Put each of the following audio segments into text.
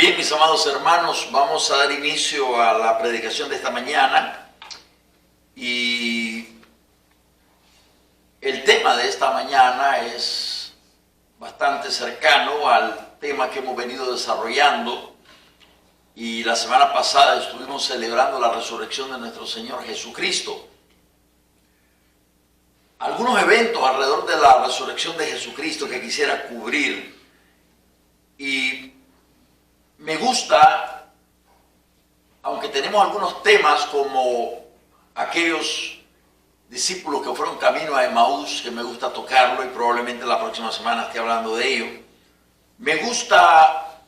Bien, mis amados hermanos, vamos a dar inicio a la predicación de esta mañana y el tema de esta mañana es bastante cercano al tema que hemos venido desarrollando y la semana pasada estuvimos celebrando la resurrección de nuestro Señor Jesucristo. Algunos eventos alrededor de la resurrección de Jesucristo que quisiera cubrir y me gusta, aunque tenemos algunos temas como aquellos discípulos que fueron camino a Emaús, que me gusta tocarlo y probablemente la próxima semana esté hablando de ello, me gusta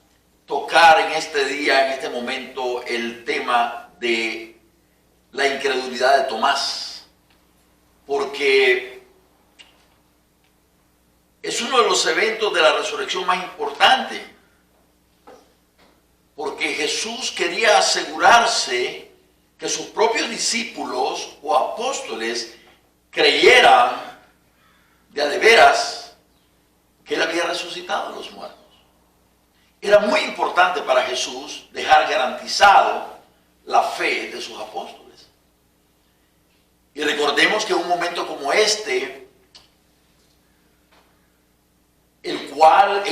tocar en este día, en este momento, el tema de la incredulidad de Tomás, porque es uno de los eventos de la resurrección más importantes. Porque Jesús quería asegurarse que sus propios discípulos o apóstoles creyeran de veras que Él había resucitado a los muertos. Era muy importante para Jesús dejar garantizado la fe de sus apóstoles. Y recordemos que en un momento como este, en el cual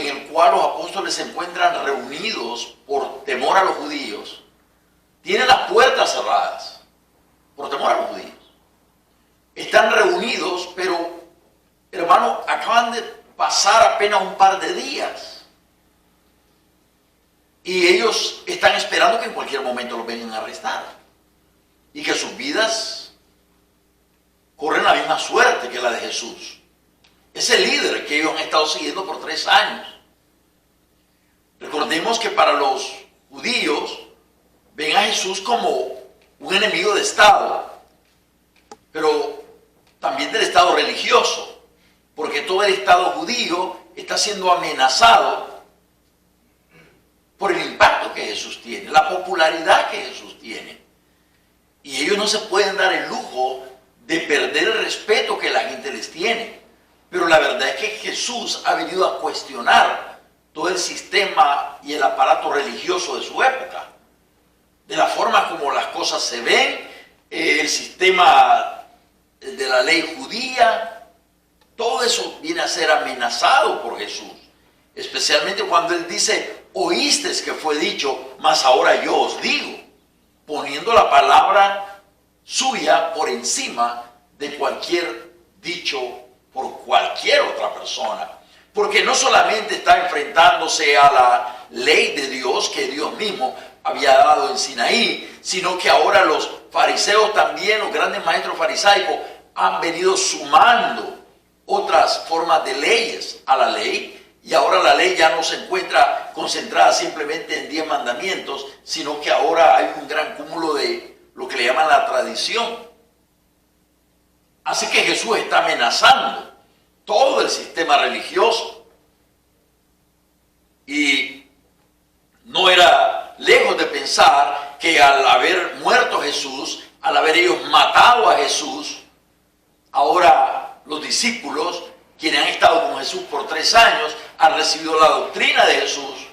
los apóstoles se encuentran reunidos por temor a los judíos, tienen las puertas cerradas por temor a los judíos. Están reunidos, pero, hermano, acaban de pasar apenas un par de días. Y ellos están esperando que en cualquier momento los vengan a arrestar. Y que sus vidas corren la misma suerte que la de Jesús. Ese líder que ellos han estado siguiendo por 3 años. Recordemos que para los judíos ven a Jesús como un enemigo de Estado, pero también del Estado religioso, porque todo el Estado judío está siendo amenazado por el impacto que Jesús tiene, la popularidad que Jesús tiene. Y ellos no se pueden dar el lujo de perder el respeto que la gente les tiene. Pero la verdad es que Jesús ha venido a cuestionar todo el sistema y el aparato religioso de su época. De la forma como las cosas se ven, el sistema de la ley judía, todo eso viene a ser amenazado por Jesús. Especialmente cuando Él dice, oísteis que fue dicho, mas ahora yo os digo. Poniendo la palabra suya por encima de cualquier dicho por cualquier otra persona, porque no solamente está enfrentándose a la ley de Dios que Dios mismo había dado en Sinaí, sino que ahora los fariseos también, los grandes maestros farisaicos, han venido sumando otras formas de leyes a la ley, y ahora la ley ya no se encuentra concentrada simplemente en 10 mandamientos, sino que ahora hay un gran cúmulo de lo que le llaman la tradición. Así que Jesús está amenazando todo el sistema religioso. Y no era lejos de pensar que al haber muerto Jesús, al haber ellos matado a Jesús, ahora los discípulos, quienes han estado con Jesús por 3 años, han recibido la doctrina de Jesús.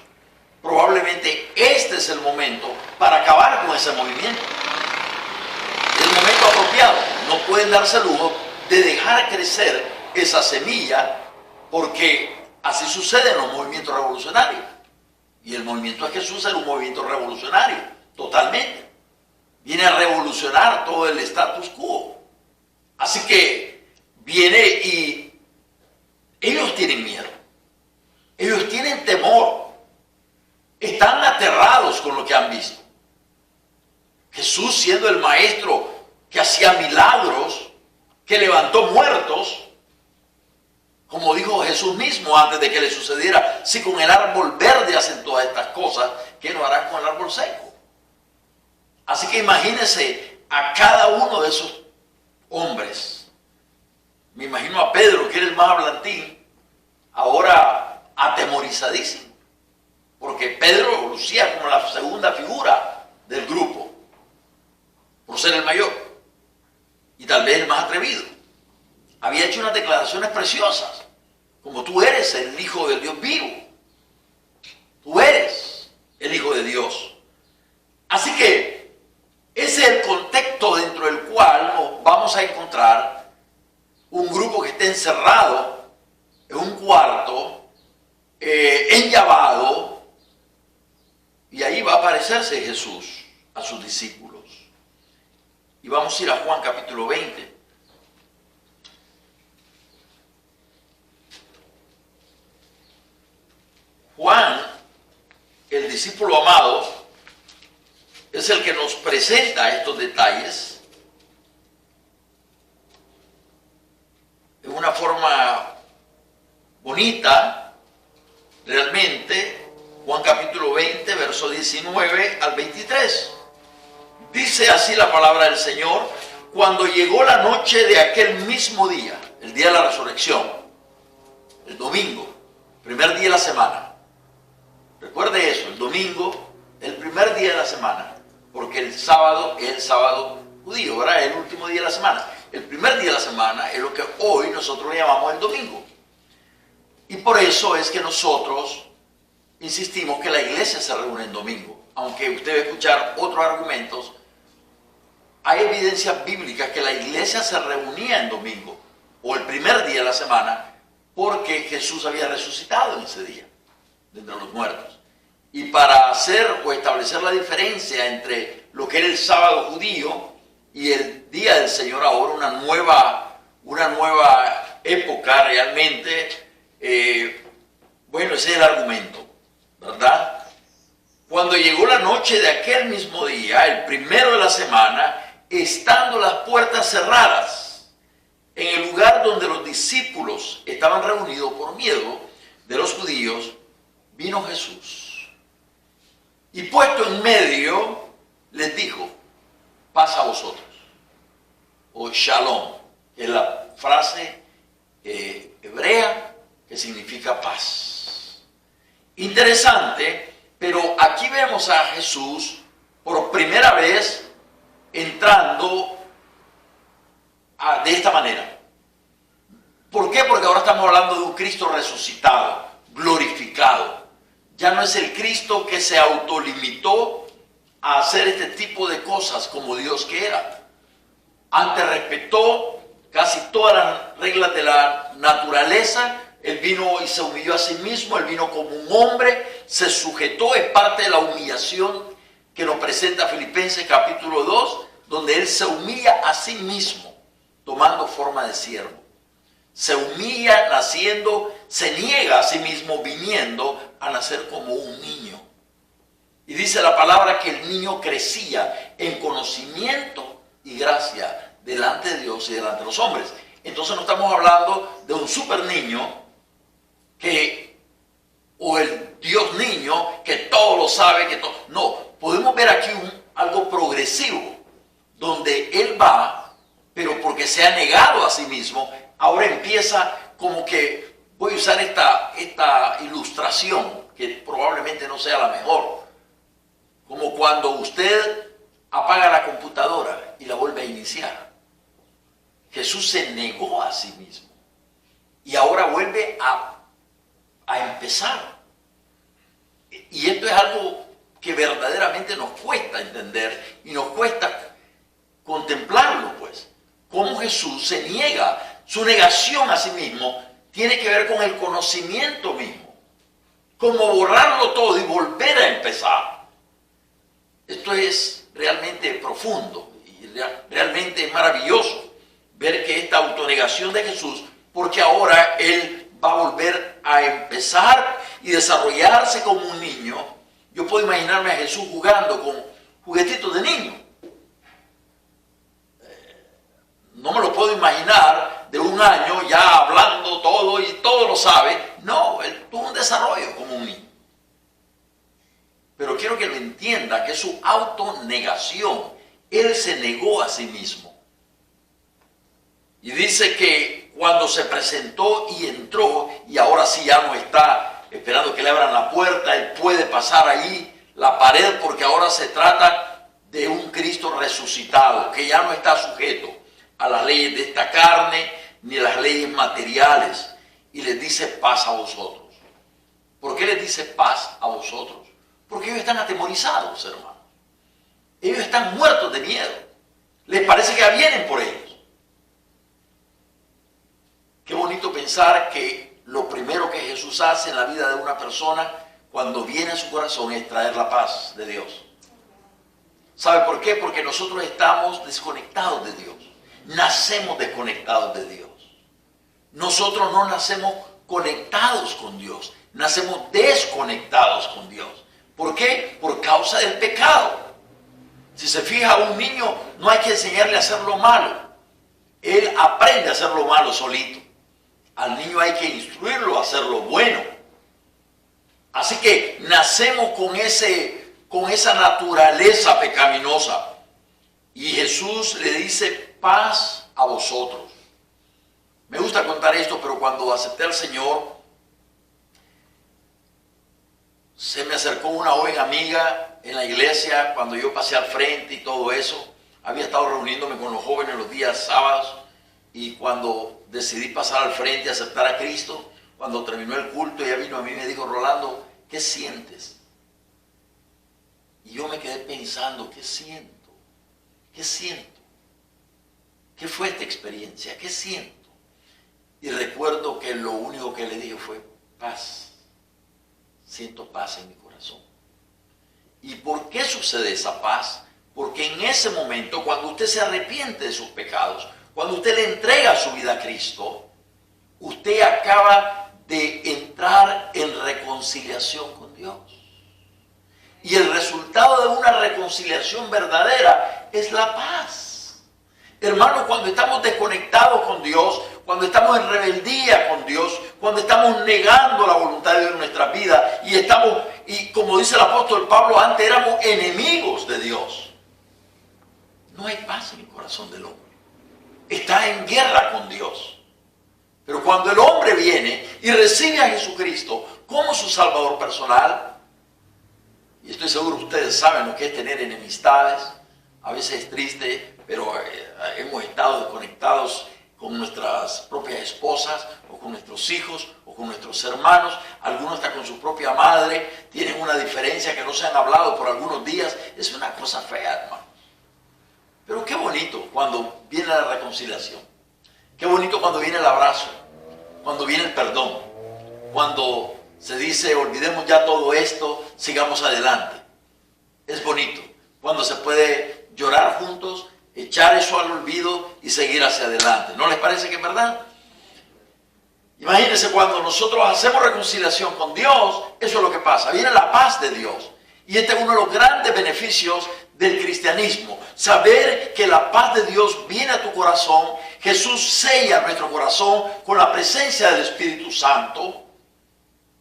Probablemente este es el momento para acabar con ese movimiento. El momento apropiado. No pueden darse el lujo de dejar crecer esa semilla, porque así sucede en los movimientos revolucionarios. Y el movimiento de Jesús era un movimiento revolucionario, totalmente. Viene a revolucionar todo el status quo. Así que viene y ellos tienen miedo. Ellos tienen temor. Están aterrados con lo que han visto. Jesús, siendo el maestro que hacía milagros, que levantó muertos, como dijo Jesús mismo antes de que le sucediera, si con el árbol verde hacen todas estas cosas, ¿qué no harán con el árbol seco? Así que imagínense a cada uno de esos hombres. Me imagino a Pedro, que era el más hablantín, ahora atemorizadísimo, porque Pedro lucía como la segunda figura del grupo, por ser el mayor. Y tal vez el más atrevido. Había hecho unas declaraciones preciosas, como tú eres el Hijo del Dios vivo. Tú eres. el Hijo de Dios. Así que ese es el contexto dentro del cual nos vamos a encontrar un grupo que esté encerrado en un cuarto, enllavado, y ahí va a aparecerse Jesús a sus discípulos. Y vamos a ir a Juan capítulo 20. Juan, el discípulo amado, es el que nos presenta estos detalles de una forma bonita, realmente. Juan capítulo 20, verso 19 al 23. Dice así la palabra del Señor: cuando llegó la noche de aquel mismo día, el día de la resurrección, el domingo, primer día de la semana. Recuerde eso, el domingo, el primer día de la semana, porque el sábado es el sábado judío, ¿verdad? Es el último día de la semana. El primer día de la semana es lo que hoy nosotros le llamamos el domingo. Y por eso es que nosotros insistimos que la iglesia se reúne en domingo. Aunque usted va a escuchar otros argumentos, hay evidencias bíblicas que la iglesia se reunía en domingo, o el primer día de la semana, porque Jesús había resucitado en ese día, de entre los muertos. Y para hacer o establecer la diferencia entre lo que era el sábado judío y el día del Señor ahora, una nueva época realmente, bueno, ese es el argumento, ¿verdad? Cuando llegó la noche de aquel mismo día, el primero de la semana, estando las puertas cerradas, en el lugar donde los discípulos estaban reunidos por miedo de los judíos, vino Jesús. Y puesto en medio, les dijo: paz a vosotros. O shalom, que es la frase hebrea que significa paz. Interesante, pero aquí vemos a Jesús por primera vez entrando de esta manera. ¿Por qué? Porque ahora estamos hablando de un Cristo resucitado, glorificado. Ya no es el Cristo que se autolimitó a hacer este tipo de cosas como Dios que era. Antes respetó casi todas las reglas de la naturaleza. Él vino y se humilló a sí mismo, Él vino como un hombre, se sujetó, es parte de la humillación que nos presenta Filipenses capítulo 2, donde Él se humilla a sí mismo, tomando forma de siervo. Se humilla naciendo, se niega a sí mismo viniendo a nacer como un niño. Y dice la palabra que el niño crecía en conocimiento y gracia delante de Dios y delante de los hombres. Entonces no estamos hablando de un super niño o el Dios niño que todo lo sabe, no, podemos ver aquí algo progresivo, donde Él va, pero porque se ha negado a sí mismo, ahora empieza como que, voy a usar esta ilustración, que probablemente no sea la mejor, como cuando usted apaga la computadora y la vuelve a iniciar. Jesús se negó a sí mismo y ahora vuelve a empezar. Y esto es algo que verdaderamente nos cuesta entender y nos cuesta contemplarlo, pues. Cómo Jesús se niega. Su negación a sí mismo tiene que ver con el conocimiento mismo. Como borrarlo todo y volver a empezar. Esto es realmente profundo y realmente es maravilloso ver que esta autonegación de Jesús, porque ahora Él va a volver a empezar y desarrollarse como un niño. Yo puedo imaginarme a Jesús jugando con juguetitos de niño. No me lo puedo imaginar de un año ya hablando todo y todo lo sabe. No, Él tuvo un desarrollo como un niño. Pero quiero que lo entienda, que es su autonegación. Él se negó a sí mismo. Y dice que cuando se presentó y entró, y ahora sí ya no está esperando que le abran la puerta, Él puede pasar ahí la pared, porque ahora se trata de un Cristo resucitado, que ya no está sujeto a las leyes de esta carne, ni las leyes materiales, y les dice paz a vosotros. ¿Por qué les dice paz a vosotros? Porque ellos están atemorizados, hermano. Ellos están muertos de miedo. Les parece que vienen por ellos. Qué bonito pensar que lo primero que Jesús hace en la vida de una persona cuando viene a su corazón es traer la paz de Dios. ¿Sabe por qué? Porque nosotros estamos desconectados de Dios. Nacemos desconectados de Dios. Nosotros no nacemos conectados con Dios. Nacemos desconectados con Dios. ¿Por qué? Por causa del pecado. Si se fija, a un niño no hay que enseñarle a hacer lo malo. Él aprende a hacer lo malo solito. Al niño hay que instruirlo a hacer lo bueno. Así que nacemos con esa naturaleza pecaminosa. Y Jesús le dice, paz a vosotros. Me gusta contar esto, pero cuando acepté al Señor, se me acercó una joven amiga en la iglesia cuando yo pasé al frente y todo eso. Había estado reuniéndome con los jóvenes los días sábados y cuando decidí pasar al frente y aceptar a Cristo, cuando terminó el culto, ella vino a mí y me dijo, Rolando, ¿qué sientes? Y yo me quedé pensando, ¿qué siento? ¿Qué siento? ¿Qué fue esta experiencia? ¿Qué siento? Y recuerdo que lo único que le dije fue paz. Siento paz en mi corazón. ¿Y por qué sucede esa paz? Porque en ese momento, cuando usted se arrepiente de sus pecados, cuando usted le entrega su vida a Cristo, usted acaba de entrar en reconciliación con Dios. Y el resultado de una reconciliación verdadera es la paz. Hermanos, cuando estamos desconectados con Dios, cuando estamos en rebeldía con Dios, cuando estamos negando la voluntad de Dios en nuestra vida y como dice el apóstol Pablo, antes éramos enemigos de Dios. No hay paz en el corazón del hombre. Está en guerra con Dios. Pero cuando el hombre viene y recibe a Jesucristo como su Salvador personal, y estoy seguro que ustedes saben lo que es tener enemistades, a veces es triste, pero hemos estado desconectados con nuestras propias esposas, o con nuestros hijos, o con nuestros hermanos, algunos hasta con su propia madre, tienen una diferencia que no se han hablado por algunos días, es una cosa fea, hermano. Pero qué bonito cuando viene la reconciliación, qué bonito cuando viene el abrazo, cuando viene el perdón, cuando se dice, olvidemos ya todo esto, sigamos adelante. Es bonito cuando se puede llorar juntos, echar eso al olvido y seguir hacia adelante. ¿No les parece que es verdad? Imagínense cuando nosotros hacemos reconciliación con Dios, eso es lo que pasa. Viene la paz de Dios. Y este es uno de los grandes beneficios del cristianismo. Saber que la paz de Dios viene a tu corazón. Jesús sella nuestro corazón con la presencia del Espíritu Santo,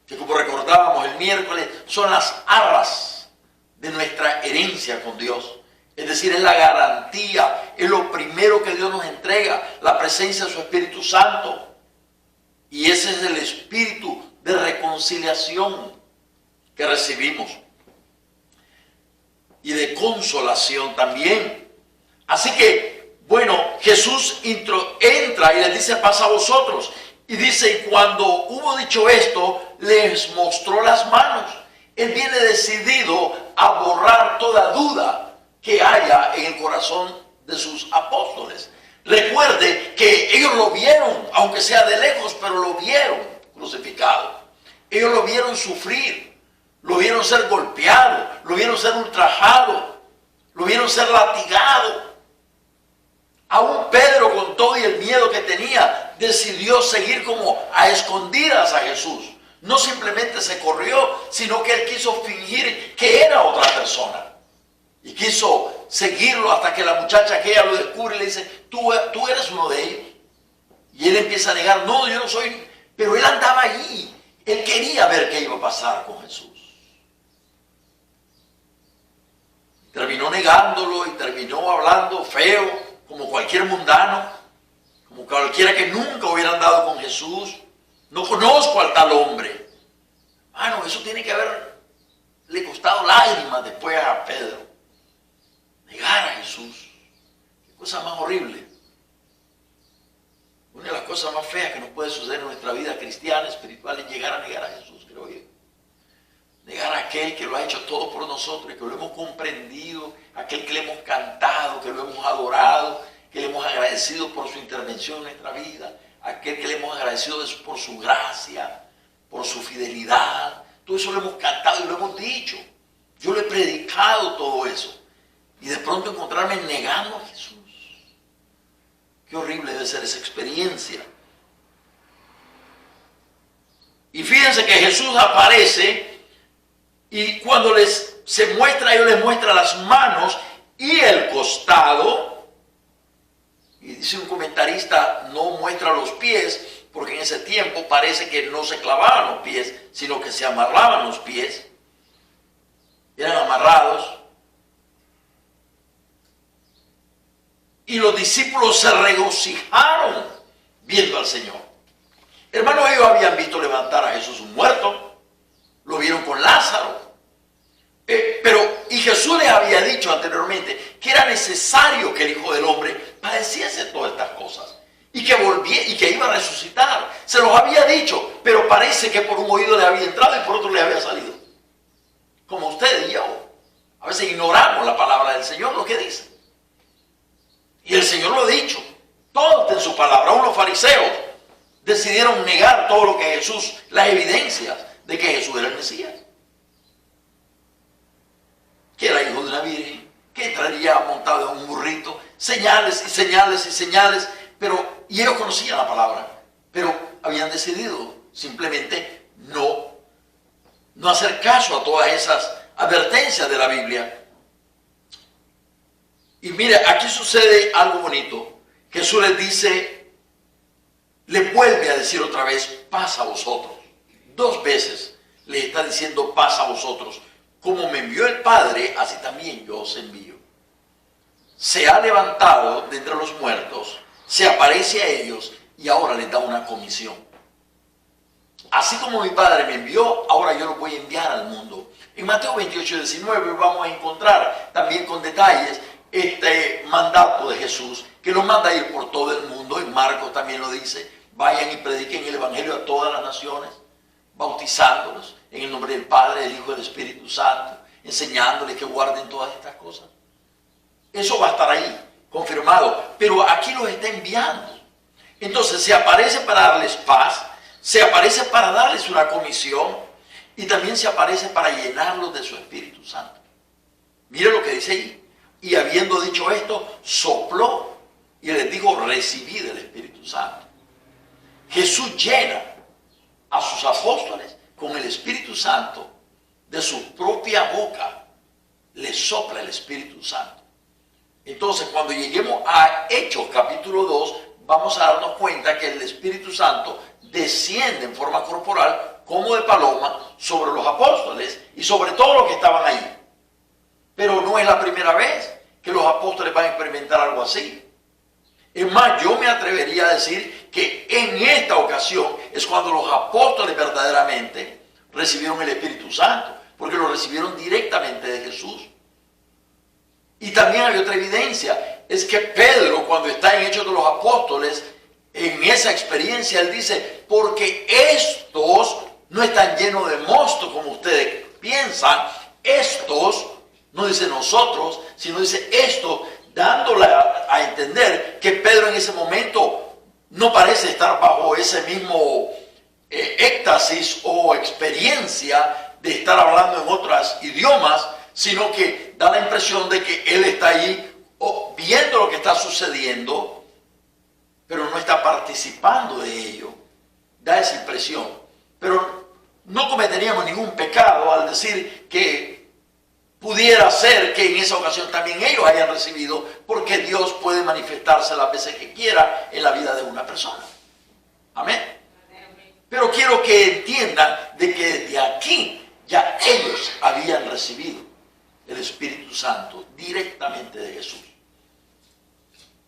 que como recordábamos el miércoles, son las arras de nuestra herencia con Dios. Es decir, es la garantía, es lo primero que Dios nos entrega, la presencia de su Espíritu Santo. Y ese es el espíritu de reconciliación que recibimos. Y de consolación también. Así que, bueno, Jesús entra y les dice, paz a vosotros. Y dice, y cuando hubo dicho esto, les mostró las manos. Él viene decidido a borrar toda duda que haya en el corazón de sus apóstoles. Recuerde que ellos lo vieron, aunque sea de lejos, pero lo vieron crucificado. Ellos lo vieron sufrir, lo vieron ser golpeado, lo vieron ser ultrajado, lo vieron ser latigado. Aún Pedro, con todo y el miedo que tenía, decidió seguir como a escondidas a Jesús. No simplemente se corrió, sino que él quiso fingir que era otra persona. Y quiso seguirlo hasta que la muchacha aquella lo descubre y le dice, tú eres uno de ellos. Y él empieza a negar, no, yo no soy. Pero él andaba allí. Él quería ver qué iba a pasar con Jesús. Terminó negándolo y terminó hablando feo, como cualquier mundano, como cualquiera que nunca hubiera andado con Jesús. No conozco al tal hombre. Mano, eso tiene que haberle costado lágrimas después a Pedro. Negar a Jesús. Qué cosa más horrible. Una de las cosas más feas que nos puede suceder en nuestra vida cristiana, espiritual, es llegar a negar a Jesús, creo yo. Negar a aquel aquel que lo ha hecho todo por nosotros, que lo hemos comprendido, aquel que le hemos cantado, que lo hemos adorado, que le hemos agradecido por su intervención en nuestra vida, aquel que le hemos agradecido por su gracia, por su fidelidad. Todo eso lo hemos cantado y lo hemos dicho. Yo le he predicado todo eso. Y de pronto encontrarme negando a Jesús. Qué horrible debe ser esa experiencia. Y fíjense que Jesús aparece y cuando se muestra, ellos les muestra las manos y el costado. Y dice un comentarista, no muestra los pies, porque en ese tiempo parece que no se clavaban los pies, sino que se amarraban los pies. Eran amarrados. Y los discípulos se regocijaron viendo al Señor. Hermanos, ellos habían visto levantar a Jesús un muerto. Lo vieron con Lázaro. Y Jesús les había dicho anteriormente que era necesario que el Hijo del Hombre padeciese todas estas cosas. Y que iba a resucitar. Se los había dicho, pero parece que por un oído le había entrado y por otro le había salido. Como usted y yo. A veces ignoramos la palabra del Señor, lo que dice. Y el Señor lo ha dicho. Todo está en su palabra. Aún los fariseos decidieron negar todo lo que Jesús, las evidencias de que Jesús era el Mesías. Que era hijo de una virgen, que entraría montado en un burrito. Señales y señales y señales. Y ellos conocían la palabra, pero habían decidido simplemente no hacer caso a todas esas advertencias de la Biblia. Y mire, aquí sucede algo bonito. Jesús les dice, le vuelve a decir otra vez, paz a vosotros. 2 veces le está diciendo paz a vosotros. Como me envió el Padre, así también yo os envío. Se ha levantado de entre los muertos, se aparece a ellos y ahora les da una comisión. Así como mi Padre me envió, ahora yo lo voy a enviar al mundo. En Mateo 28:19 vamos a encontrar también con detalles este mandato de Jesús, que lo manda a ir por todo el mundo. En Marcos también lo dice, vayan y prediquen el Evangelio a todas las naciones, bautizándolos en el nombre del Padre, del Hijo y del Espíritu Santo, enseñándoles que guarden todas estas cosas. Eso va a estar ahí, confirmado, pero aquí los está enviando. Entonces se aparece para darles paz, se aparece para darles una comisión y también se aparece para llenarlos de su Espíritu Santo. Mire lo que dice ahí. Y habiendo dicho esto, sopló y les dijo, recibid el Espíritu Santo. Jesús llena a sus apóstoles con el Espíritu Santo. De su propia boca les sopla el Espíritu Santo. Entonces, cuando lleguemos a Hechos capítulo 2, vamos a darnos cuenta que el Espíritu Santo desciende en forma corporal como de paloma sobre los apóstoles y sobre todos los que estaban ahí. Pero no es la primera vez que los apóstoles van a experimentar algo así. Es más, yo me atrevería a decir que en esta ocasión es cuando los apóstoles verdaderamente recibieron el Espíritu Santo, porque lo recibieron directamente de Jesús. Y también hay otra evidencia, es que Pedro, cuando está en Hechos de los Apóstoles, en esa experiencia él dice, porque estos no están llenos de mosto como ustedes piensan, estos, no dice nosotros, sino dice esto, dándole a entender que Pedro en ese momento no parece estar bajo ese mismo éxtasis o experiencia de estar hablando en otros idiomas, sino que da la impresión de que él está ahí viendo lo que está sucediendo, pero no está participando de ello. Da esa impresión. Pero no cometeríamos ningún pecado al decir que pudiera ser que en esa ocasión también ellos hayan recibido, porque Dios puede manifestarse las veces que quiera en la vida de una persona. Amén. Pero quiero que entiendan de que desde aquí ya ellos habían recibido el Espíritu Santo directamente de Jesús.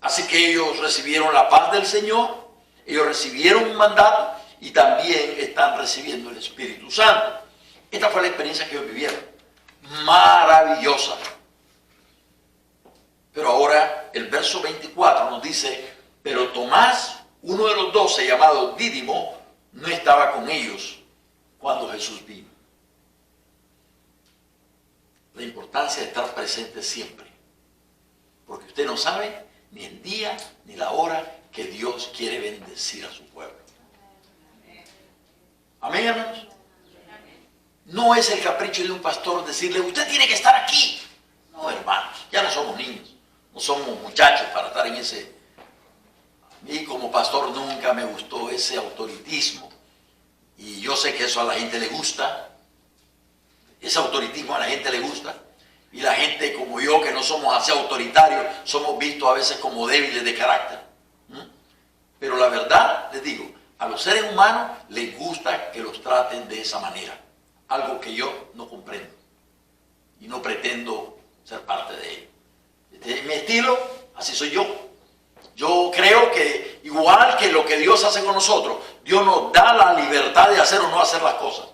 Así que ellos recibieron la paz del Señor, ellos recibieron un mandato y también están recibiendo el Espíritu Santo. Esta fue la experiencia que ellos vivieron. Maravillosa. Pero ahora el verso 24 nos dice, pero Tomás, uno de los 12, llamado Dídimo, no estaba con ellos cuando Jesús vino. la importancia de estar presente siempre. Porque usted no sabe ni el día ni la hora que Dios quiere bendecir a su pueblo. Amén, hermanos. No es el capricho de un pastor decirle, usted tiene que estar aquí. No, hermanos, ya no somos niños, no somos muchachos para estar en ese. A mí como pastor nunca me gustó ese autoritismo. Y yo sé que eso a la gente le gusta. Ese autoritismo a la gente le gusta. Y la gente como yo, que no somos así autoritarios, somos vistos a veces como débiles de carácter. Pero la verdad, les digo, a los seres humanos les gusta que los traten de esa manera. Algo que yo no comprendo. Y no pretendo ser parte de ello. Este es mi estilo, así soy yo. Yo creo que igual que lo que Dios hace con nosotros, Dios nos da la libertad de hacer o no hacer las cosas.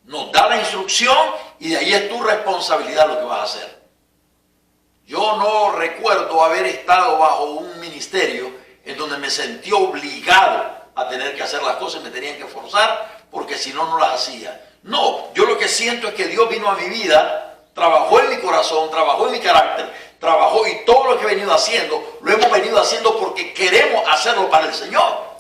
Nos da la instrucción y de ahí es tu responsabilidad lo que vas a hacer. Yo no recuerdo haber estado bajo un ministerio en donde me sentí obligado a tener que hacer las cosas y me tenían que forzar porque si no, no las hacía. No, yo lo que siento es que Dios vino a mi vida, trabajó en mi corazón, trabajó en mi carácter, trabajó y todo lo que he venido haciendo, lo hemos venido haciendo porque queremos hacerlo para el Señor.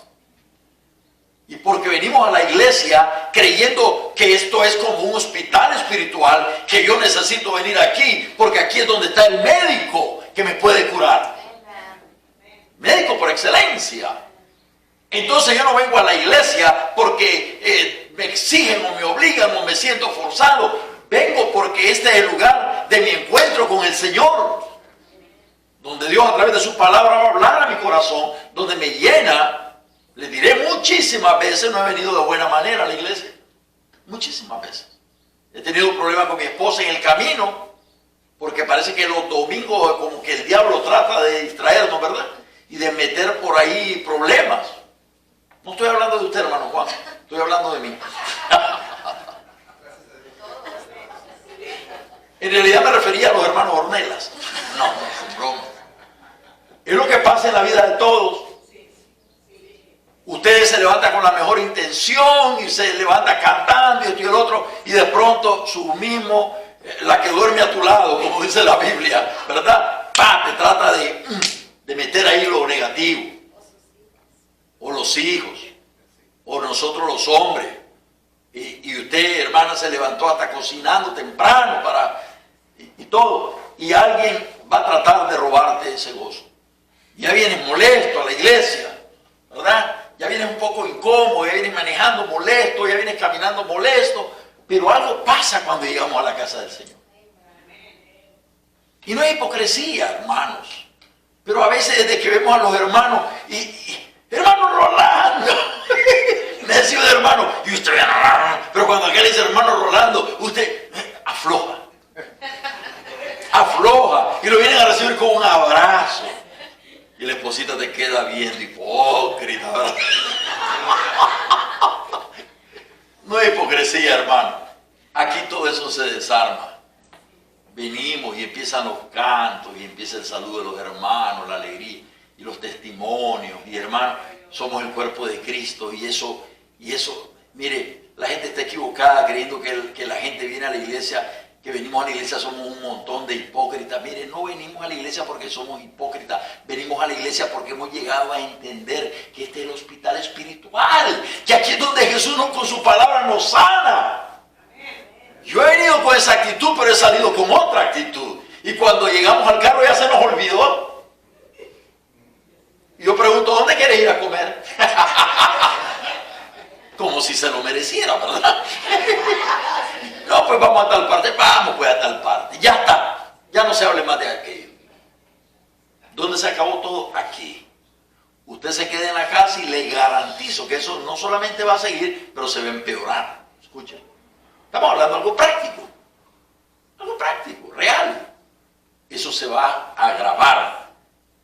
Y porque venimos a la iglesia creyendo que esto es como un hospital espiritual, que yo necesito venir aquí, porque aquí es donde está el médico que me puede curar. Médico por excelencia. Entonces yo no vengo a la iglesia porque me exigen o me obligan o me siento forzado. Vengo porque este es el lugar de mi encuentro con el Señor. Donde Dios a través de su palabra va a hablar a mi corazón, donde me llena. Les diré muchísimas veces, no he venido de buena manera a la iglesia. Muchísimas veces. He tenido problemas con mi esposa en el camino, porque parece que los domingos como que el diablo trata de distraernos, ¿verdad? Y de meter por ahí problemas. No estoy hablando de usted, hermano Juan, estoy hablando de mí. En realidad me refería a los hermanos Ornelas. No, es broma. Es lo que pasa en la vida de todos. Ustedes se levantan con la mejor intención y se levanta cantando y esto y el otro, y de pronto su mismo, la que duerme a tu lado, como dice la Biblia, ¿verdad? Te trata de meter ahí lo negativo. O los hijos, o nosotros los hombres. Y usted, hermana, se levantó hasta cocinando temprano y todo. Y alguien va a tratar de robarte ese gozo. Ya vienes molesto a la iglesia, ¿verdad? Ya vienes un poco incómodo, ya vienes manejando molesto, ya vienes caminando molesto, pero algo pasa cuando llegamos a la casa del Señor. Y no es hipocresía, hermanos, pero a veces desde que vemos a los hermanos, hermano Rolando, necio de hermano, y usted ve a Rolando, pero cuando aquel dice hermano Rolando, usted afloja, y lo vienen a recibir con un abrazo. Y la esposita te queda viendo, hipócrita, ¿verdad? No es hipocresía, hermano. Aquí todo eso se desarma. Venimos y empiezan los cantos, y empieza el saludo de los hermanos, la alegría, y los testimonios. Y hermano, somos el cuerpo de Cristo, y eso, mire, la gente está equivocada creyendo que la gente viene a la iglesia, que venimos a la iglesia somos un montón de hipócritas. Mire, no venimos a la iglesia porque somos hipócritas, venimos a la iglesia porque hemos llegado a entender que este es el hospital espiritual, que aquí es donde Jesús con su palabra nos sana. Yo he venido con esa actitud, pero he salido con otra actitud. Y cuando llegamos al carro ya se nos olvidó. Y yo pregunto, ¿dónde quieres ir a comer? Como si se lo mereciera, ¿verdad? No, pues vamos a tal parte, vamos pues a tal parte. Ya está, ya no se hable más de aquello. ¿Dónde se acabó todo? Aquí. Usted se queda en la casa y le garantizo que eso no solamente va a seguir, pero se va a empeorar. Escuchen. Estamos hablando de algo práctico, real. Eso se va a agravar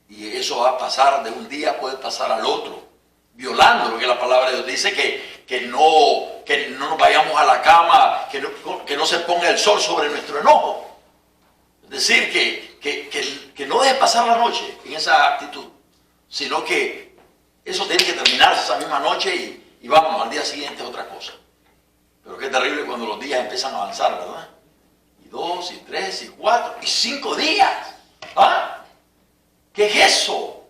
y eso va a pasar de un día, puede pasar al otro, violando lo que la palabra de Dios dice, que no nos vayamos a la cama, que no se ponga el sol sobre nuestro enojo. Es decir, que no deje pasar la noche en esa actitud, sino que eso tiene que terminarse esa misma noche y vamos, al día siguiente es otra cosa. Pero qué terrible cuando los días empiezan a avanzar, ¿verdad? 2, y 3, y 4, y 5 días. ¿Ah? ¿Qué es eso?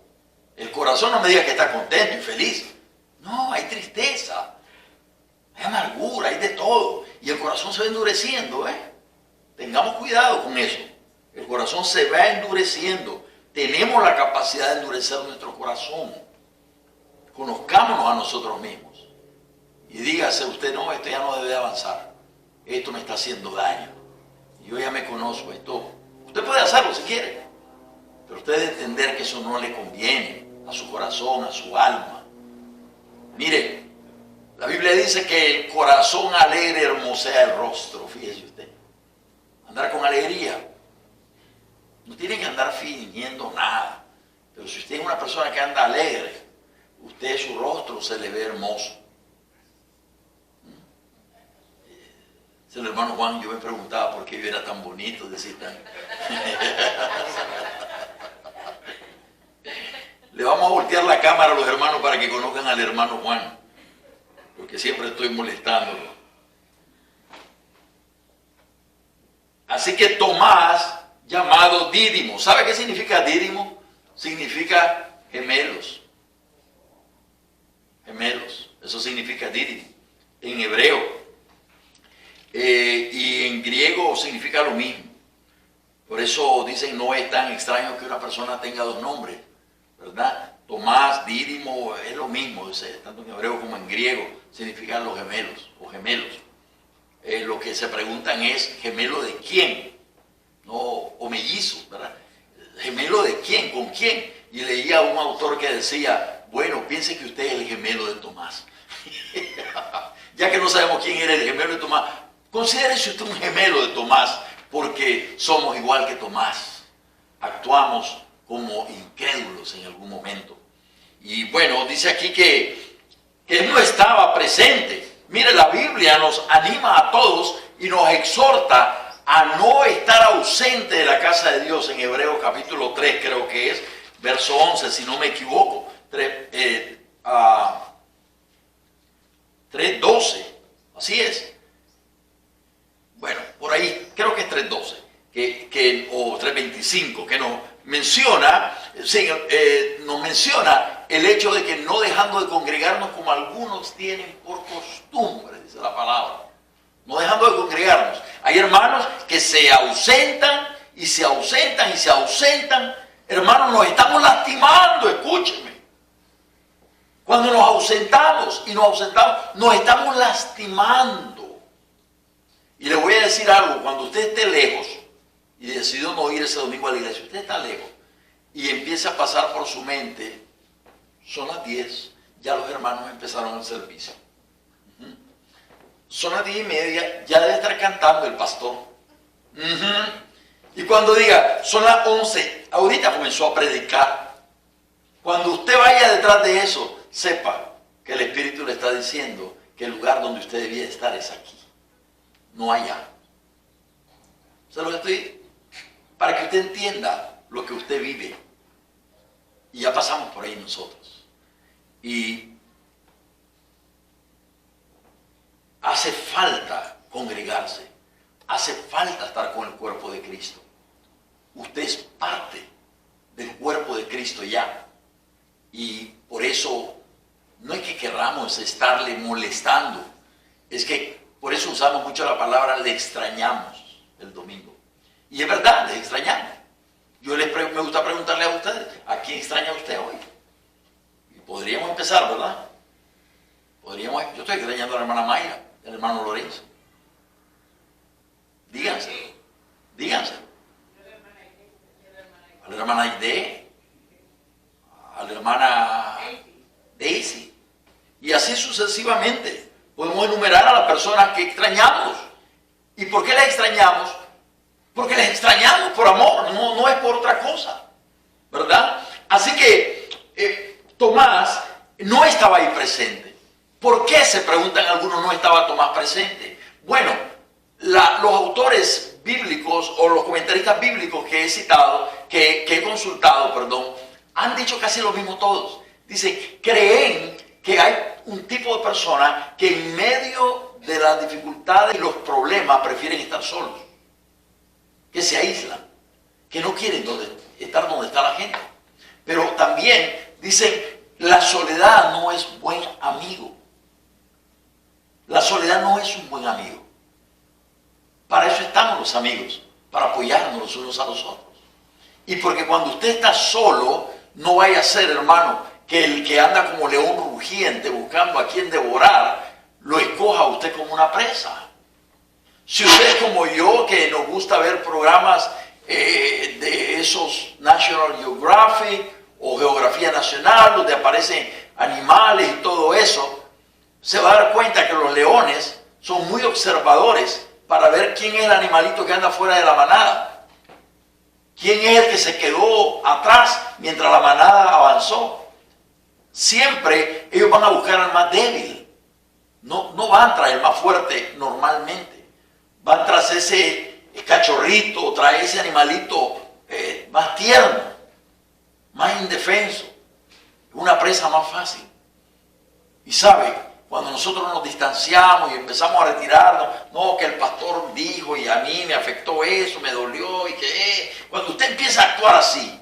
El corazón no me diga que está contento y feliz. No, hay tristeza, hay amargura, hay de todo. Y el corazón se va endureciendo, Tengamos cuidado con eso. El corazón se va endureciendo. Tenemos la capacidad de endurecer nuestro corazón. Conozcámonos a nosotros mismos. Y dígase usted, no, esto ya no debe avanzar. Esto me está haciendo daño. Yo ya me conozco esto. Usted puede hacerlo si quiere. Pero usted debe entender que eso no le conviene a su corazón, a su alma. Mire, la Biblia dice que el corazón alegre hermosea el rostro. Fíjese usted. Andar con alegría. No tiene que andar fingiendo nada. Pero si usted es una persona que anda alegre, usted su rostro se le ve hermoso. El hermano Juan, yo me preguntaba por qué yo era tan bonito, decir tan... Le vamos a voltear la cámara a los hermanos para que conozcan al hermano Juan, porque siempre estoy molestándolo. Así que Tomás, llamado Dídimo, ¿sabe qué significa Dídimo? Significa gemelos. Gemelos, eso significa Dídimo, en hebreo. Y en griego significa lo mismo. Por eso dicen, no es tan extraño que una persona tenga dos nombres, ¿verdad? Tomás, Dídimo, es lo mismo, tanto en hebreo como en griego, significan los gemelos o gemelos. Lo que se preguntan es, ¿gemelo de quién? No, o mellizo, ¿verdad? ¿Gemelo de quién? ¿Con quién? Y leía a un autor que decía, bueno, piense que usted es el gemelo de Tomás. Ya que no sabemos quién era el gemelo de Tomás, considérese usted un gemelo de Tomás, porque somos igual que Tomás. Actuamos como incrédulos en algún momento. Y bueno, dice aquí que él no estaba presente. Mire, la Biblia nos anima a todos y nos exhorta a no estar ausente de la casa de Dios. En Hebreos capítulo 3 creo que es, verso 11, si no me equivoco, 3:12, así es. Bueno, por ahí, creo que es 3:12, o 3:25, que nos menciona el hecho de que no dejando de congregarnos como algunos tienen por costumbre, dice la palabra. No dejando de congregarnos. Hay hermanos que se ausentan y se ausentan y se ausentan. Hermanos, nos estamos lastimando, escúchenme. Cuando nos ausentamos y nos ausentamos, nos estamos lastimando. Y le voy a decir algo, cuando usted esté lejos y decidió no ir ese domingo a la iglesia, usted está lejos y empieza a pasar por su mente, son las 10, ya los hermanos empezaron el servicio. Son las 10:30, ya debe estar cantando el pastor. Y cuando diga, son las 11, ahorita comenzó a predicar. Cuando usted vaya detrás de eso, sepa que el Espíritu le está diciendo que el lugar donde usted debía estar es aquí, no allá. Se lo estoy, para que usted entienda lo que usted vive. Y ya pasamos por ahí nosotros. Y hace falta congregarse, hace falta estar con el cuerpo de Cristo. Usted es parte del cuerpo de Cristo ya. Y por eso no es que querramos estarle molestando, es que por eso usamos mucho la palabra le extrañamos el domingo. Y es verdad, le extrañamos. Me gusta preguntarle a ustedes, ¿a quién extraña usted hoy? Y podríamos empezar, ¿verdad? Yo estoy extrañando a la hermana Mayra, al hermano Lorenzo. Díganselo. A la hermana Aide, a la hermana Daisy. Y así sucesivamente. Podemos enumerar a las personas que extrañamos. ¿Y por qué las extrañamos? Porque les extrañamos por amor, no es por otra cosa, ¿verdad? Así que Tomás no estaba ahí presente. ¿Por qué, se preguntan algunos, no estaba Tomás presente? Bueno, los autores bíblicos o los comentaristas bíblicos que he citado, que he consultado, han dicho casi lo mismo todos. Dicen, creen que hay un tipo de persona que en medio de las dificultades y los problemas prefieren estar solos. que se aíslan, que no quieren estar donde está la gente. Pero también dicen, la soledad no es buen amigo. La soledad no es un buen amigo. Para eso estamos los amigos, para apoyarnos los unos a los otros. Y porque cuando usted está solo, no vaya a ser, hermano, que el que anda como león rugiente buscando a quien devorar, lo escoja a usted como una presa. Si usted es como yo, que nos gusta ver programas de esos National Geographic o Geografía Nacional, donde aparecen animales y todo eso, se va a dar cuenta que los leones son muy observadores para ver quién es el animalito que anda fuera de la manada. ¿Quién es el que se quedó atrás mientras la manada avanzó? Siempre ellos van a buscar al más débil. No van tras el más fuerte normalmente. Van tras ese cachorrito, tras ese animalito más tierno, más indefenso. Una presa más fácil. Y sabe, cuando nosotros nos distanciamos y empezamos a retirarnos, no, que el pastor dijo y a mí me afectó eso, me dolió y que... Cuando usted empieza a actuar así.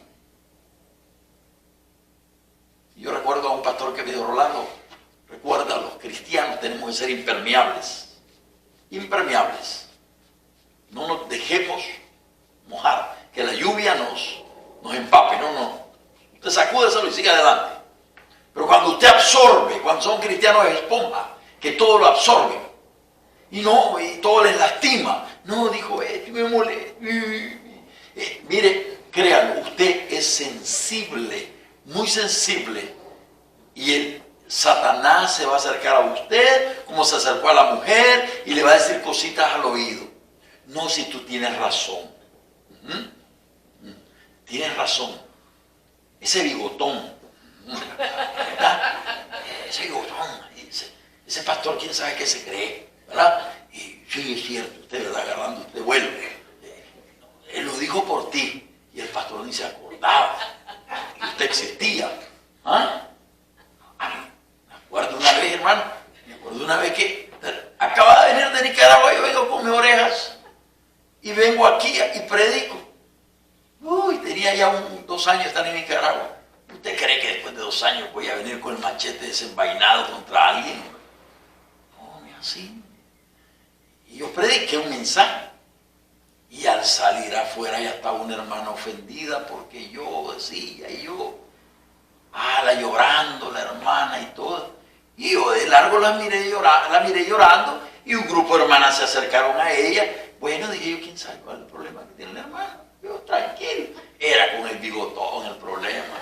Yo recuerdo a un pastor que me dijo, Rolando, recuerda, los cristianos tenemos que ser impermeables. Impermeables. No nos dejemos mojar, que la lluvia nos empape. No. Usted sacúdeselo y sigue adelante. Pero cuando usted absorbe, cuando son cristianos de esponja, que todo lo absorben, y todo les lastima. No, dijo, me molesta. Mire, créanlo, usted es sensible, muy sensible, y el Satanás se va a acercar a usted, como se acercó a la mujer, y le va a decir cositas al oído. No, si tú tienes razón. Tienes razón. Ese bigotón. ¿Verdad? Ese bigotón, ese pastor, quién sabe qué se cree, ¿verdad? Y sí, es cierto, usted, ¿verdad? Agarrando, usted vuelve. Él lo dijo por ti, y el pastor ni se acordaba que usted existía. ¿Ah? Me acuerdo una vez, hermano, que acaba de venir de Nicaragua, yo vengo con mis orejas, y vengo aquí y predico. Tenía ya 2 años de estar en Nicaragua. ¿Usted cree que después de 2 años voy a venir con el machete desenvainado contra alguien? No, ni así. Y yo prediqué un mensaje. Y al salir afuera ya estaba una hermana ofendida porque yo decía, la llorando la hermana y todo. Y yo de largo la miré llorando, y un grupo de hermanas se acercaron a ella. Bueno, dije yo, ¿quién sabe cuál es el problema que tiene la hermana? Yo, tranquilo. Era con el bigotón el problema.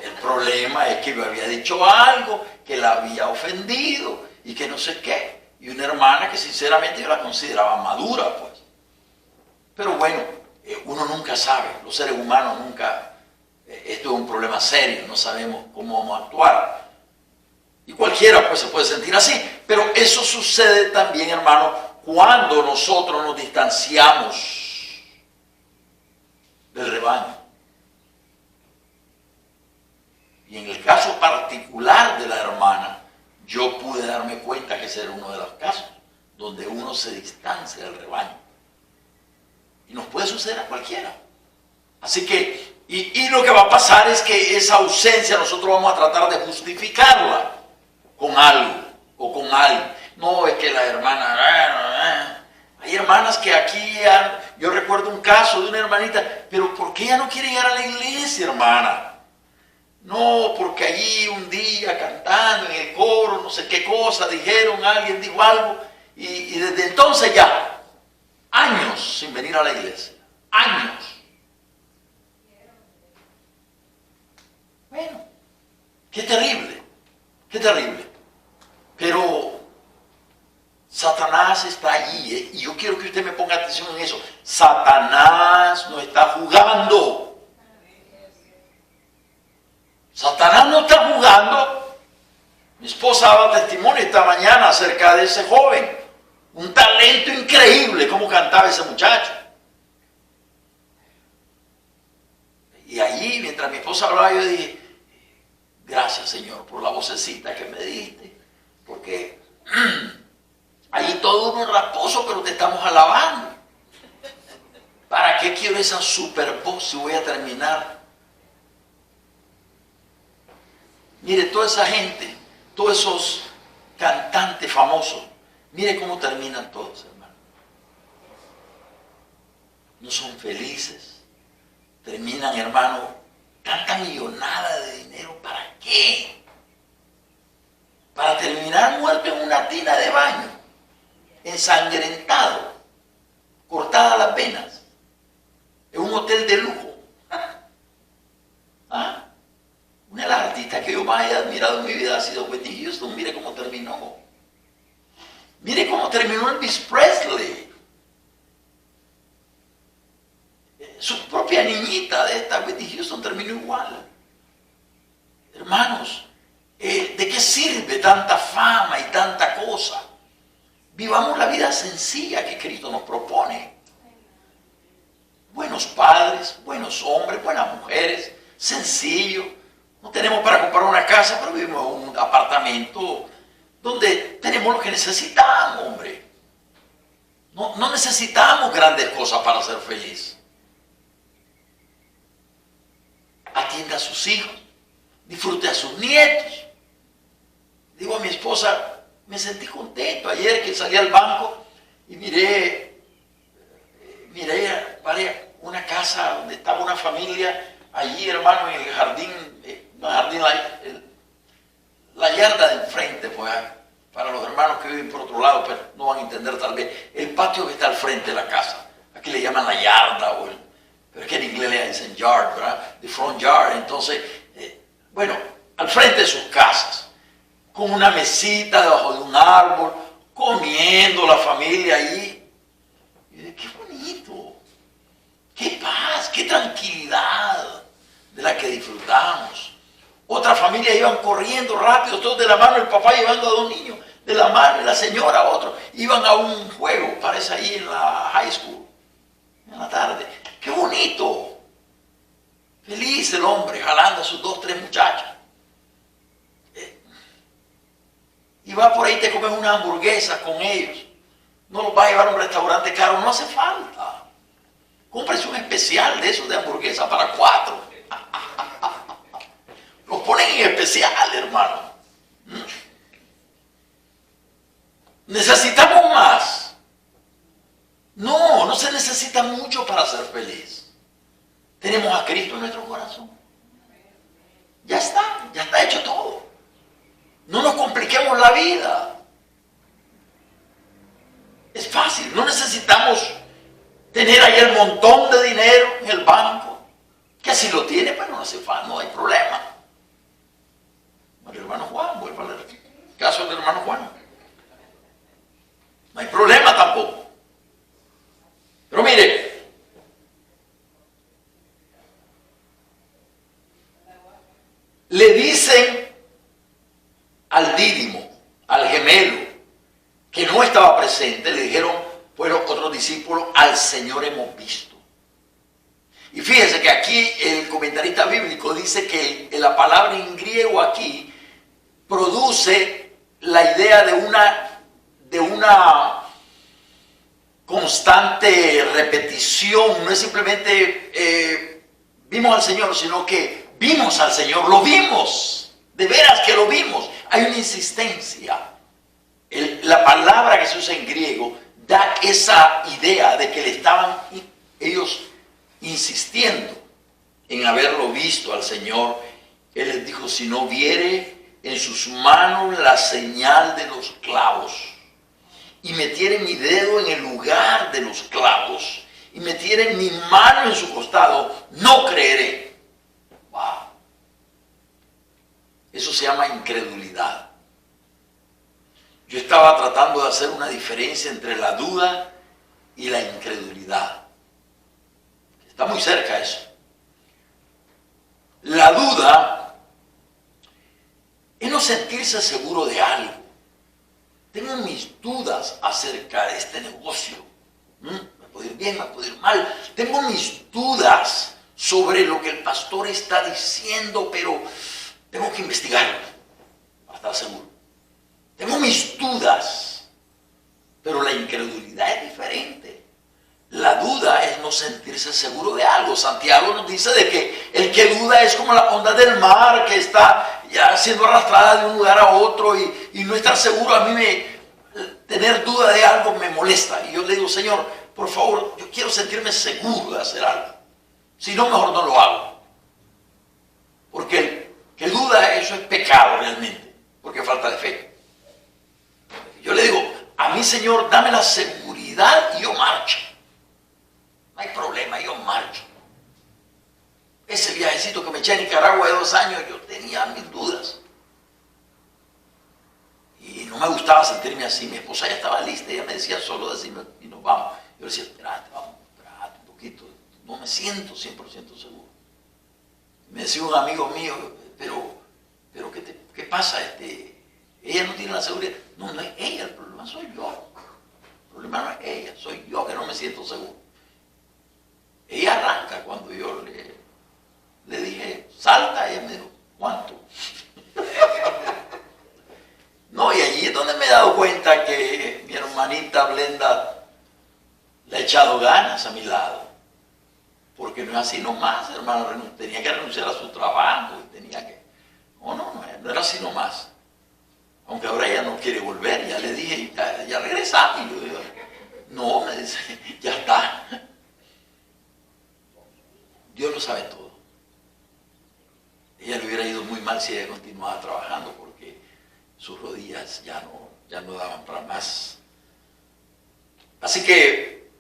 El problema es que yo había dicho algo que la había ofendido y que no sé qué. Y una hermana que sinceramente yo la consideraba madura, pues. Pero bueno, uno nunca sabe, los seres humanos nunca, esto es un problema serio, no sabemos cómo vamos a actuar. Y cualquiera pues se puede sentir así, pero eso sucede también, hermano, cuando nosotros nos distanciamos del rebaño. Y en el caso particular de la hermana, yo pude darme cuenta que ese era uno de los casos donde uno se distancia del rebaño. Y nos puede suceder a cualquiera. Así que, y lo que va a pasar es que esa ausencia nosotros vamos a tratar de justificarla con algo o con alguien. No, es que la hermana... Hay hermanas que aquí, yo recuerdo un caso de una hermanita, pero ¿por qué ella no quiere llegar a la iglesia, hermana? No, porque allí un día cantando en el coro, no sé qué cosa, alguien dijo algo, y desde entonces ya, años sin venir a la iglesia, años. Bueno, qué terrible, pero Satanás está allí, y yo quiero que usted me ponga atención en eso. Satanás no está jugando. Satanás no está jugando. Mi esposa daba testimonio esta mañana acerca de ese joven. Un talento increíble, cómo cantaba ese muchacho. Y allí, mientras mi esposa hablaba, yo dije, gracias, Señor, por la vocecita que me diste, porque allí todo uno es rasposo, pero te estamos alabando. qué quiero esa Super Bowl si voy a terminar? Mire, toda esa gente, todos esos cantantes famosos, mire cómo terminan todos, hermano. No son felices. Terminan, hermano, tanta millonada de dinero, ¿para qué? Para terminar muerto en una tina de baño, ensangrentado, cortadas las venas, en un hotel de lujo. ¿Ah? Una de las artistas que yo más he admirado en mi vida ha sido Whitney Houston. Mire cómo terminó. Mire cómo terminó Elvis Presley. Su propia niñita de esta Whitney Houston terminó igual. Hermanos, ¿de qué sirve tanta fama y tanta cosa? Vivamos la vida sencilla que Cristo nos propone. Buenos padres, buenos hombres, buenas mujeres, sencillo. No tenemos para comprar una casa, pero vivimos en un apartamento donde tenemos lo que necesitamos, hombre. No necesitamos grandes cosas para ser feliz. Atienda a sus hijos, disfrute a sus nietos. Digo a mi esposa, me sentí contento ayer que salí al banco y miré una casa donde estaba una familia allí, hermano, en el jardín, la yarda de enfrente, pues, para los hermanos que viven por otro lado, pero no van a entender tal vez, el patio que está al frente de la casa, aquí le llaman la yarda, pero es que en inglés le dicen yard, ¿verdad? The front yard. Entonces, bueno, al frente de sus casas, con una mesita debajo de un árbol, comiendo la familia ahí. Y dije, qué bonito, qué paz, qué tranquilidad de la que disfrutamos. Otra familia iban corriendo rápido, todos de la mano, el papá llevando a dos niños, de la mano, y la señora a otro. Iban a un juego, parece ahí en la high school, en la tarde. ¡Qué bonito! Feliz el hombre, jalando a sus 2, 3 muchachos. Y va por ahí, te comes una hamburguesa con ellos. No los va a llevar a un restaurante caro, no hace falta. Cómprese un especial de esos de hamburguesa para 4. Los ponen en especial, hermano. ¿Necesitamos más? No se necesita mucho para ser feliz. Tenemos a Cristo en nuestro corazón. Ya está hecho todo. No nos compliquemos la vida. Es fácil, no necesitamos tener ahí el montón de dinero en el banco, que si lo tiene, pues no hace falta, no hay problema. El hermano Juan, vuelvo a leer el caso del hermano Juan. No hay problema tampoco. Pero mire, le dicen al dídimo, al gemelo, que no estaba presente, le dijeron, pues los otros discípulos, al Señor hemos visto. Y fíjense que aquí el comentarista bíblico dice que la palabra en griego aquí produce la idea de una constante repetición. No es simplemente vimos al Señor, sino que vimos al Señor, lo vimos, de veras que lo vimos. Hay una insistencia. La palabra que se usa en griego da esa idea de que le estaban ellos insistiendo en haberlo visto al Señor. Él les dijo, si no viere en sus manos la señal de los clavos, y metiere mi dedo en el lugar de los clavos, y metiere mi mano en su costado, no creeré. Wow. Eso se llama incredulidad. Yo estaba tratando de hacer una diferencia entre la duda y la incredulidad. Está muy cerca eso. La duda es no sentirse seguro de algo. Tengo mis dudas acerca de este negocio. Me puede ir bien, me puede ir mal. Tengo mis dudas sobre lo que el pastor está diciendo, pero tengo que investigarlo para estar seguro. Tengo mis dudas, pero la incredulidad es diferente. La duda es no sentirse seguro de algo. Santiago nos dice de que el que duda es como la onda del mar que está ya siendo arrastrada de un lugar a otro y no estar seguro. A mí tener duda de algo me molesta. Y yo le digo, Señor, por favor, yo quiero sentirme seguro de hacer algo. Si no, mejor no lo hago. Porque el que duda, eso es pecado realmente, porque falta de fe. Yo le digo, a mí, Señor, dame la seguridad y yo marcho. No hay problema, yo marcho. Ese viajecito que me eché a Nicaragua de 2 años, yo tenía mis dudas. Y no me gustaba sentirme así. Mi esposa ya estaba lista, ella me decía, solo decime y nos vamos. Yo le decía, espérate, vamos, espérate un poquito. No me siento 100% seguro. Me decía un amigo mío, pero ¿qué pasa? Ella no tiene la seguridad. No, no es ella, el problema soy yo. El problema no es ella, soy yo que no me siento seguro. Ella arranca cuando yo le dije, salta, ella me dijo, ¿cuánto? No, y allí es donde me he dado cuenta que mi hermanita Blenda le ha echado ganas a mi lado. Porque no es así nomás, hermano, tenía que renunciar a su trabajo, y tenía que... No era así nomás. Aunque ahora ella no quiere volver, ya le dije, ya regresamos. Y yo digo, no, me dice, ya está. Dios lo sabe todo. Ella le hubiera ido muy mal si ella continuaba trabajando porque sus rodillas ya no daban para más. Así que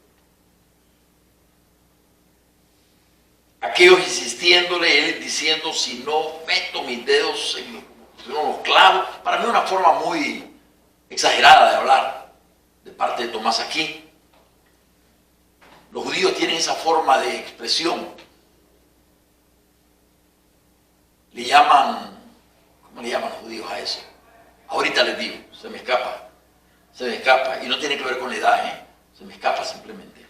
aquellos insistiéndole, él diciendo, si no meto mis dedos en los clavos, para mí una forma muy exagerada de hablar de parte de Tomás aquí. Los judíos tienen esa forma de expresión. Le llaman, ¿cómo le llaman los judíos a eso? Ahorita les digo, se me escapa, y no tiene que ver con la edad, se me escapa simplemente.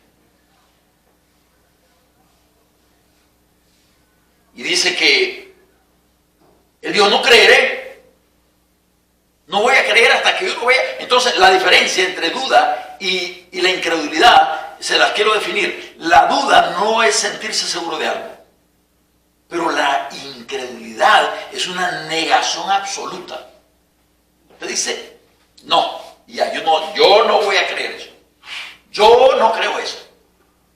Y dice que él dijo, no creeré, no voy a creer hasta que yo no vea. Entonces la diferencia entre duda y la incredulidad, se las quiero definir. La duda no es sentirse seguro de algo. Pero la incredulidad es una negación absoluta. Usted dice, no, ya, yo no voy a creer eso. Yo no creo eso.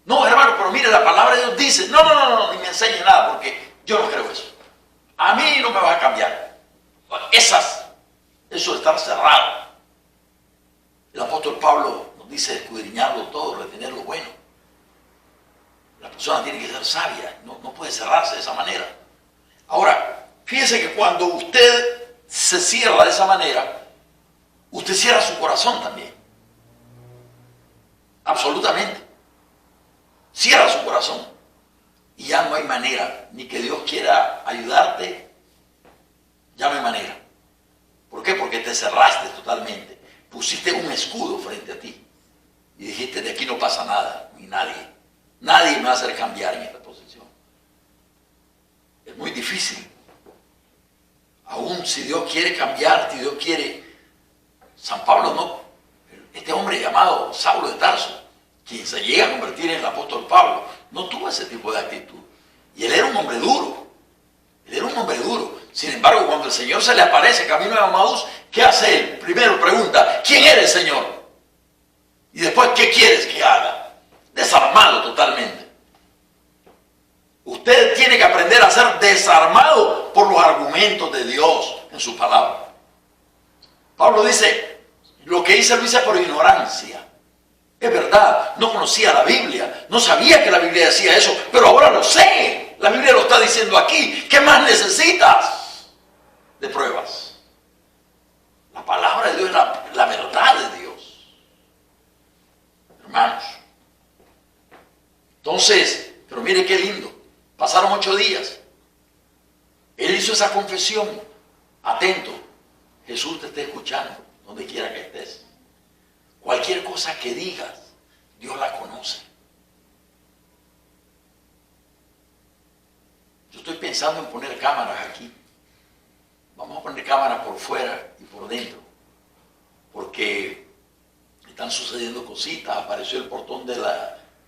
No, hermano, pero mire, la palabra de Dios dice, no, ni me enseñe nada, porque yo no creo eso. A mí no me va a cambiar. Eso de estar cerrado. El apóstol Pablo nos dice escudriñarlo todo, retener lo bueno. La persona tiene que ser sabia, no puede cerrarse de esa manera. Ahora, fíjese que cuando usted se cierra de esa manera, usted cierra su corazón también. Absolutamente. Cierra su corazón. Y ya no hay manera, ni que Dios quiera ayudarte, ya no hay manera. ¿Por qué? Porque te cerraste totalmente. Pusiste un escudo frente a ti. Y dijiste, de aquí no pasa nada, ni nadie. Nadie me va a hacer cambiar en esta posición. Es muy difícil. Aún si Dios quiere cambiarte, si Dios quiere... San Pablo no. Este hombre llamado Saulo de Tarso, quien se llega a convertir en el apóstol Pablo, no tuvo ese tipo de actitud. Y él era un hombre duro. Él era un hombre duro. Sin embargo, cuando el Señor se le aparece camino de Emaús, ¿qué hace él? Primero pregunta, ¿quién eres, Señor? Y después, ¿qué quieres que haga? Desarmado totalmente. Usted tiene que aprender a ser desarmado por los argumentos de Dios en su palabra. Pablo dice, lo que hice lo hice por ignorancia. Es verdad, no conocía la Biblia, no sabía que la Biblia decía eso, pero ahora lo sé. La Biblia lo está diciendo aquí. ¿Qué más necesitas de pruebas? La palabra de Dios es la verdad de Dios. Hermanos. Entonces, pero mire qué lindo. Pasaron 8 días. Él hizo esa confesión. Atento. Jesús te está escuchando, donde quiera que estés. Cualquier cosa que digas, Dios la conoce. Yo estoy pensando en poner cámaras aquí. Vamos a poner cámaras por fuera y por dentro. Porque están sucediendo cositas. Apareció el portón de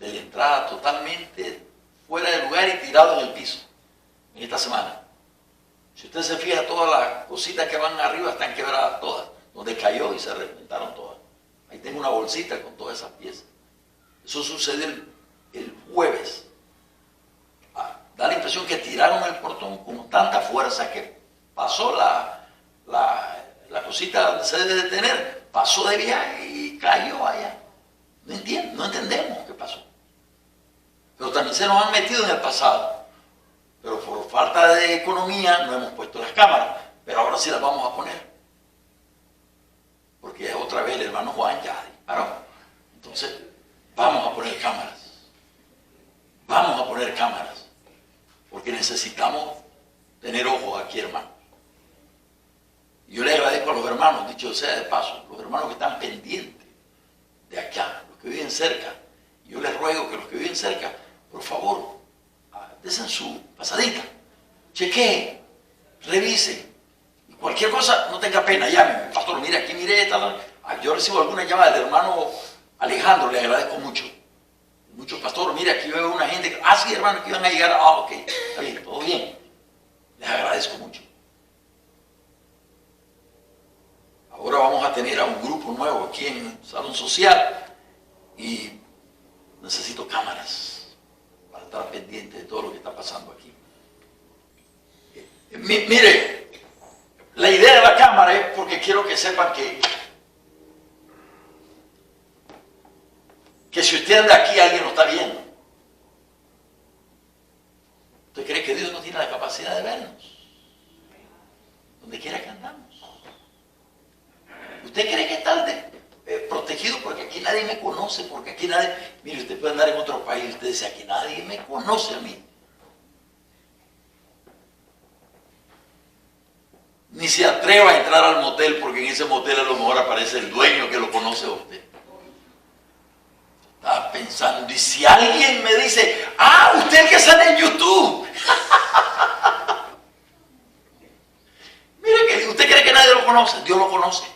de la entrada totalmente fuera de lugar y tirado en el piso en esta semana. Si usted se fija, todas las cositas que van arriba están quebradas todas, donde cayó y se reventaron todas. Ahí tengo una bolsita con todas esas piezas. Eso sucedió el jueves. Da la impresión que tiraron el portón con tanta fuerza que pasó la cosita donde se debe detener, pasó de viaje y cayó allá. No entendemos qué pasó. Pero también se nos han metido en el pasado. Pero por falta de economía no hemos puesto las cámaras. Pero ahora sí las vamos a poner. Porque otra vez el hermano Juan ya disparó. Entonces, vamos a poner cámaras. Vamos a poner cámaras. Porque necesitamos tener ojos aquí, hermanos. Yo le agradezco a los hermanos, dicho sea de paso, los hermanos que están pendientes de acá, los que viven cerca. Yo les ruego que los que viven cerca, por favor, desen su pasadita, chequeen, revisen. Y cualquier cosa, no tenga pena, llame. Pastor, mire, aquí mire esta. Yo recibo alguna llamada del hermano Alejandro, le agradezco mucho. Muchos pastores, mire, aquí veo una gente que, sí, hermano, que iban a llegar, ok, está bien, todo bien. Les agradezco mucho. Ahora vamos a tener a un grupo nuevo aquí en el salón social y necesito cámaras para estar pendiente de todo lo que está pasando aquí. Mire, la idea de la cámara es porque quiero que sepan que si usted anda aquí, alguien lo está viendo. ¿Usted cree que Dios no tiene la capacidad de vernos? Donde quiera que andamos. ¿Usted cree que está protegido porque aquí nadie me conoce? Porque aquí nadie... Mire, usted puede andar en otro país y usted dice, aquí nadie me conoce a mí. Ni se atreva a entrar al motel porque en ese motel a lo mejor aparece el dueño que lo conoce a usted. Estaba pensando, y si alguien me dice, usted que sale en YouTube. Mire, que usted cree que nadie lo conoce, Dios lo conoce.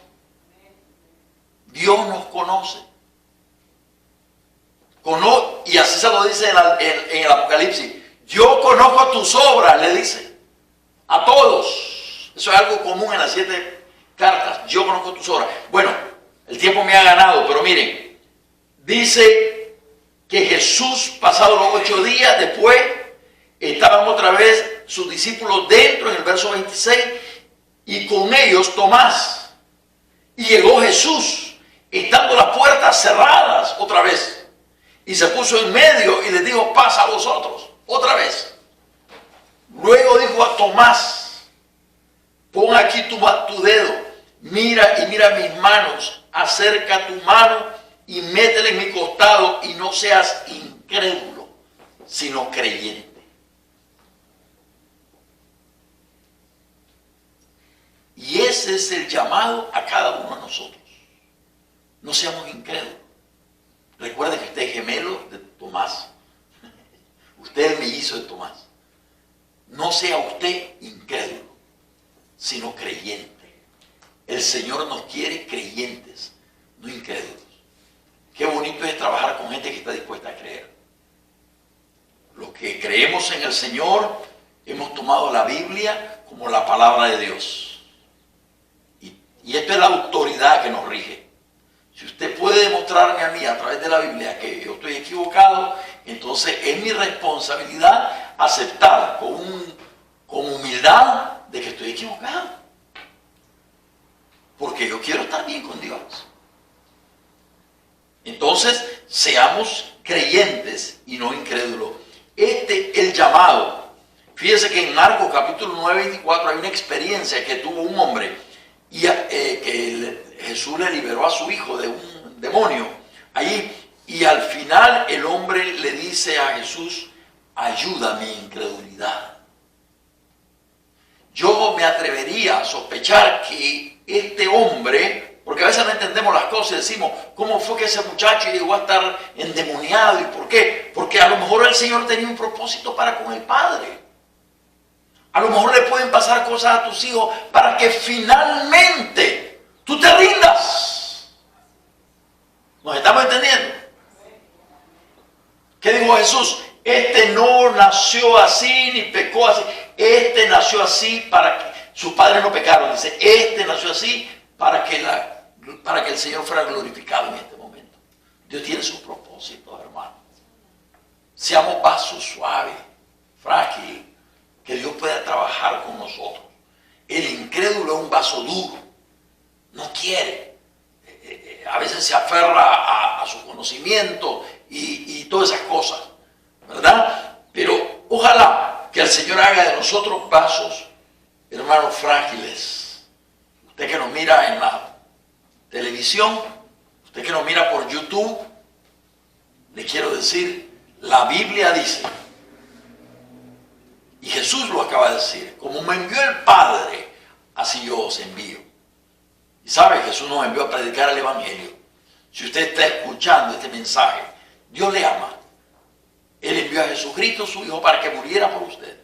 Dios nos conoce. Y así se lo dice en el Apocalipsis. Yo conozco tus obras, le dice. A todos. Eso es algo común en las 7 cartas. Yo conozco tus obras. Bueno, el tiempo me ha ganado, pero miren. Dice que Jesús, pasados los 8 días después, estaban otra vez sus discípulos dentro, en el verso 26, y con ellos Tomás. Y llegó Jesús, estando las puertas cerradas otra vez, y se puso en medio y les dijo, pasa a vosotros, otra vez. Luego dijo a Tomás, pon aquí tu dedo, mira mis manos, acerca tu mano y métele en mi costado y no seas incrédulo, sino creyente. Y ese es el llamado a cada uno de nosotros. No seamos incrédulos. Recuerden que usted es gemelo de Tomás. Usted es el mellizo de Tomás. No sea usted incrédulo, sino creyente. El Señor nos quiere creyentes, no incrédulos. Qué bonito es trabajar con gente que está dispuesta a creer. Los que creemos en el Señor hemos tomado la Biblia como la palabra de Dios. Y esta es la autoridad que nos rige. Si usted puede demostrarme a mí a través de la Biblia que yo estoy equivocado, entonces es mi responsabilidad aceptar con humildad de que estoy equivocado. Porque yo quiero estar bien con Dios. Entonces, seamos creyentes y no incrédulos. El llamado. Fíjese que en Marcos capítulo 9, 24 hay una experiencia que tuvo un hombre y que Jesús le liberó a su hijo de un demonio. Allí, y al final el hombre le dice a Jesús, ayuda mi incredulidad. Yo me atrevería a sospechar que este hombre, porque a veces no entendemos las cosas y decimos, ¿cómo fue que ese muchacho llegó a estar endemoniado? ¿Y por qué? Porque a lo mejor el Señor tenía un propósito para con el Padre. A lo mejor le pueden pasar cosas a tus hijos para que finalmente tú te rindas. ¿Nos estamos entendiendo? dijo Jesús, este no nació así ni pecó así. Este nació así para que sus padres no pecaron. Dice, este nació así para que el Señor fuera glorificado en este momento. Dios tiene sus propósitos, hermanos. Seamos vasos suaves, frágiles, que Dios pueda trabajar con nosotros. El incrédulo es un vaso duro, no quiere. A veces se aferra a su conocimiento y todas esas cosas, ¿verdad? Pero ojalá que el Señor haga de nosotros vasos, hermanos, frágiles. Usted que nos mira en la televisión, usted que nos mira por YouTube, le quiero decir, la Biblia dice, y Jesús lo acaba de decir, como me envió el Padre, así yo os envío. Y sabe, Jesús nos envió a predicar el Evangelio. Si usted está escuchando este mensaje, Dios le ama. Él envió a Jesucristo, su Hijo, para que muriera por usted,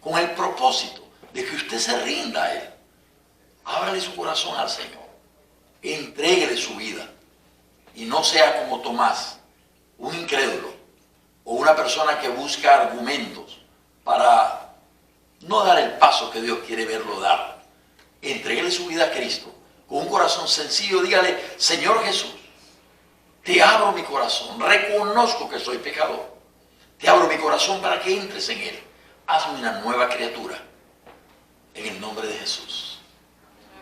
con el propósito de que usted se rinda a Él. Ábrale su corazón al Señor. Entréguele su vida. Y no sea como Tomás, un incrédulo, o una persona que busca argumentos para no dar el paso que Dios quiere verlo dar. Entréguele su vida a Cristo. Con un corazón sencillo, dígale, Señor Jesús, te abro mi corazón, reconozco que soy pecador. Te abro mi corazón para que entres en Él. Hazme una nueva criatura. En el nombre de Jesús.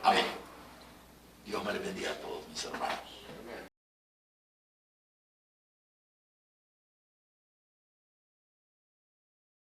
Amén. Dios me le bendiga a todos mis hermanos.